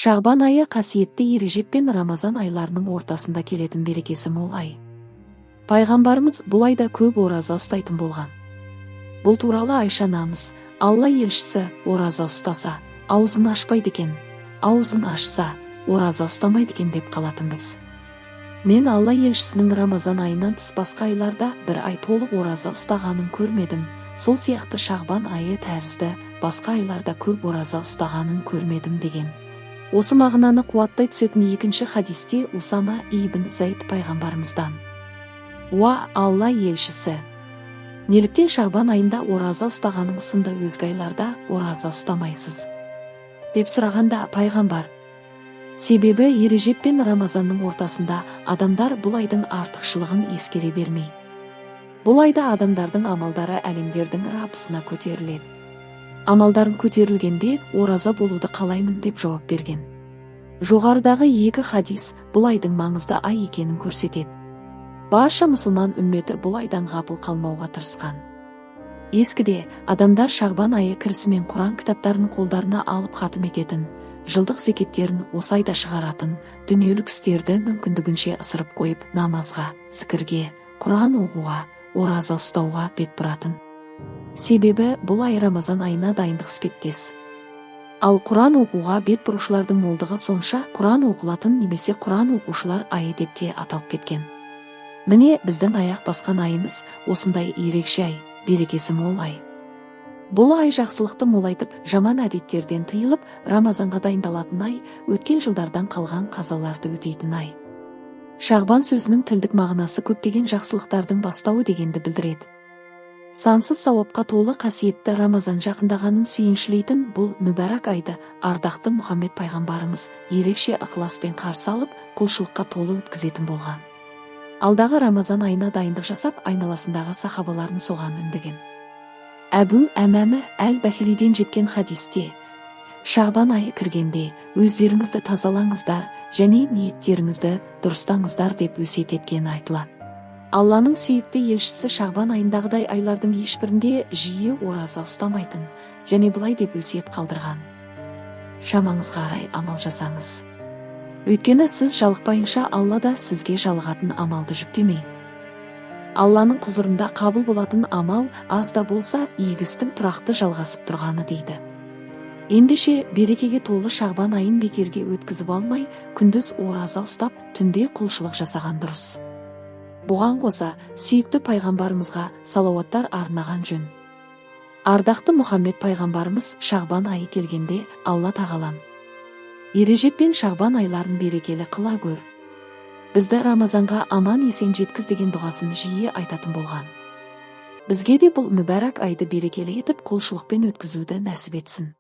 Шағбан айы қасиетті Ережеп пен Рамазан айларының ортасында келетін берекесі мол ай. Пайғамбарымыз бұл айда көп ораза ұстайтын болған. Бұл туралы Айша анамыз, Алла елшісі ораза ұстаса, аузын ашпайды екен, аузын ашса, ораза ұстамайды екен деп қалатынбыз. Мен Алла елшісінің Рамазан айынан тыс басқа айларда бір ай толық ораза ұстағанын көрмедім. Сол сияқты Шағбан айы тәрізді басқа айларда көп ораза ұстағанын көрмедім деген. Осы мағынаны қуаттай түсетін екінші хадисте Усама ибн Зайд пайғамбарымыздан: «Уа Алла елшісі, неліктен Шағбан айында ораза ұстағаның сынды өзге айларда ораза ұстамайсыз?» деп сұрағанда пайғамбар: «Себебі Ережеп пен Рамазанның ортасында адамдар бұл айдың артықшылығын ескере бермейді. Бұл айда адамдардың амалдары әлемдердің раббысына көтеріледі. Амалдарын көтерілгенде ораза болуды қалаймын» деп жауап берген. Жоғарыдағы екі хадис бұл айдың маңызды ай екенін көрсетеді. Барша мұсылман үмметі бұл айдан ғапыл қалмауға тырысқан. Ескіде адамдар Шағбан айы кірісімен Құран кітаптарын қолдарына алып хатым ететін, жылдық зекеттерін осы айда шығаратын, дүниелік істерді мүмкіндігінше ысырып қойып намазға, зікірге, Құран оқуға, ораза ұстауға бет бұратын. Себебі бұл ай Рамазан айына дайындық іспеттес. Ал Құран оқуға бет бұрушылардың молдығы сонша Құран оқылатын немесе Құран оқушылар айы деп те аталып кеткен. Міне біздің аяқ басқан айымыз осындай ерекше ай, берекесі мол ай. Бұл ай жақсылықты молайтып, жаман әдеттерден тыйылып, Рамазанға дайындалатын ай, өткен жылдардан қалған қазаларды өтейтін ай. Шағбан сөзінің тілдік мағынасы көптеген жақсылықтардың бастауы дегенді білдіреді. Сансыз сауапқа толы қасиетті Рамазан жақындағанын сүйіншілейтін бұл мүбәрак айды ардақты Мұхаммед пайғамбарымыз ерекше ықыласпен қарсы алып, құлшылыққа толы өткізетін болған. Алдағы Рамазан айына дайындық жасап, айналасындағы сахабаларын соған үндеген. Әбу Әмәмі әл-Бахилиден жеткен хадисте: «Шағбан айы кіргенде өздеріңізді тазалаңыздар және ниеттеріңізді дұрыстаңыздар» деп өсиет еткені айтылады. Алланың сүйікті елшісі Шағбан айындағыдай айлардың ешбірінде жиі ораза ұстамайтын және бұлай деп өсиет қалдырған: «Шамаңызға қарай амал жасаңыз. Өйткені сіз жалықпайынша Алла да сізге жалығатын амалды жүктемейді. Алланың құзырында қабыл болатын амал аз да болса игі істің тұрақты жалғасып тұрғаны» дейді. Ендеше берекеге толы Шағбан айын бекерге өткізіп алмай, күндіз ораза ұстап, түнде құлшылық жасаған дұрыс. Бұған қоса сүйікті пайғамбарымызға салауаттар арнаған жөн. Ардақты Мұхаммед пайғамбарымыз Шағбан айы келгенде: «Алла тағалам, Ережеп пен Шағбан айларын берекелі қыла көр, бізді Рамазанға аман есен жеткіз» деген дұғасын жиі айтатын болған. Бізге де бұл мүбәрак айды берекелі етіп құлшылықпен өткізуді нәсіп етсін.